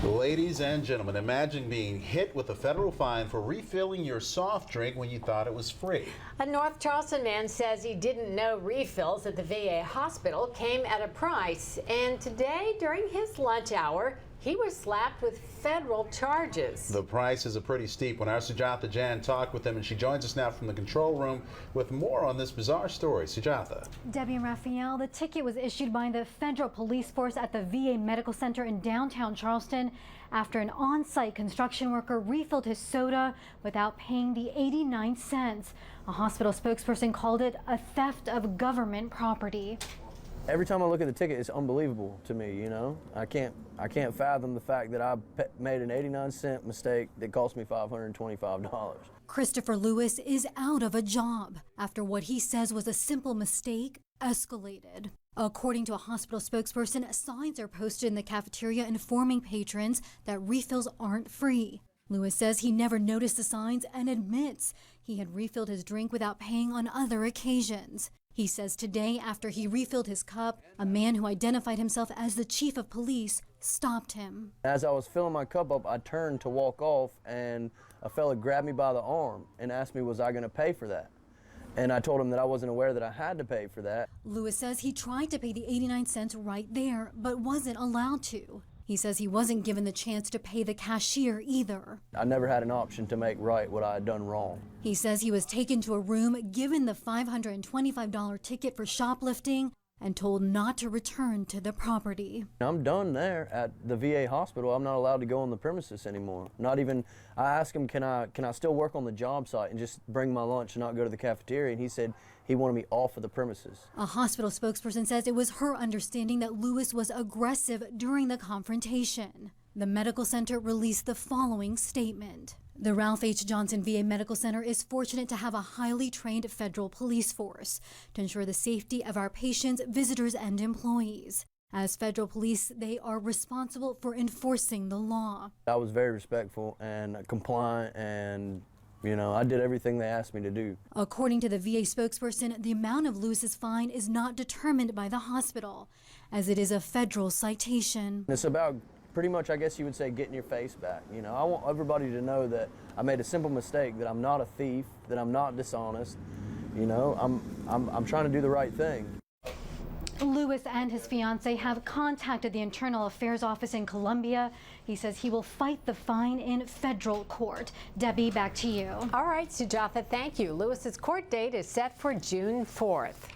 Ladies and gentlemen, imagine being hit with a federal fine for refilling your soft drink when you thought it was free. A North Charleston man says he didn't know refills at the VA hospital came at a price, and today, during his lunch hour, he was slapped with federal charges. The price is a pretty steep one. Our Sujatha Jan talked with him, and she joins us now from the control room with more on this bizarre story. Sujatha. Debbie and Raphael, the ticket was issued by the federal police force at the VA Medical Center in downtown Charleston after an on-site construction worker refilled his soda without paying the 89 cents. A hospital spokesperson called it a theft of government property. Every time I look at the ticket, it's unbelievable to me, you know? I can't fathom the fact that I made an 89-cent mistake that cost me $525. Christopher Lewis is out of a job after what he says was a simple mistake escalated. According to a hospital spokesperson, signs are posted in the cafeteria informing patrons that refills aren't free. Lewis says he never noticed the signs and admits he had refilled his drink without paying on other occasions. He says today, after he refilled his cup, a man who identified himself as the chief of police stopped him. As I was filling my cup up, I turned to walk off, and a fella grabbed me by the arm and asked me, was I going to pay for that? And I told him that I wasn't aware that I had to pay for that. Lewis says he tried to pay the 89 cents right there, but wasn't allowed to. He says he wasn't given the chance to pay the cashier either. I never had an option to make right what I had done wrong. He says he was taken to a room, given the $525 ticket for shoplifting, and told not to return to the property. I'm done there at the VA hospital. I'm not allowed to go on the premises anymore. Not even, I asked him, can I still work on the job site and just bring my lunch and not go to the cafeteria? And he said he wanted me off of the premises. A hospital spokesperson says it was her understanding that Lewis was aggressive during the confrontation. The medical center released the following statement. The Ralph H. Johnson VA Medical Center is fortunate to have a highly trained federal police force to ensure the safety of our patients, visitors, and employees. As federal police, they are responsible for enforcing the law. I was very respectful and compliant, and you know, I did everything they asked me to do. According to the VA spokesperson, the amount of Lewis's fine is not determined by the hospital, as it is a federal citation. It's about pretty much, I guess you would say, getting your face back. You know, I want everybody to know that I made a simple mistake, that I'm not a thief, that I'm not dishonest. You know, I'm trying to do the right thing. Lewis and his fiancée have contacted the Internal Affairs Office in Columbia. He says he will fight the fine in federal court. Debbie, back to you. All right, Sujatha, thank you. Lewis's court date is set for June 4th.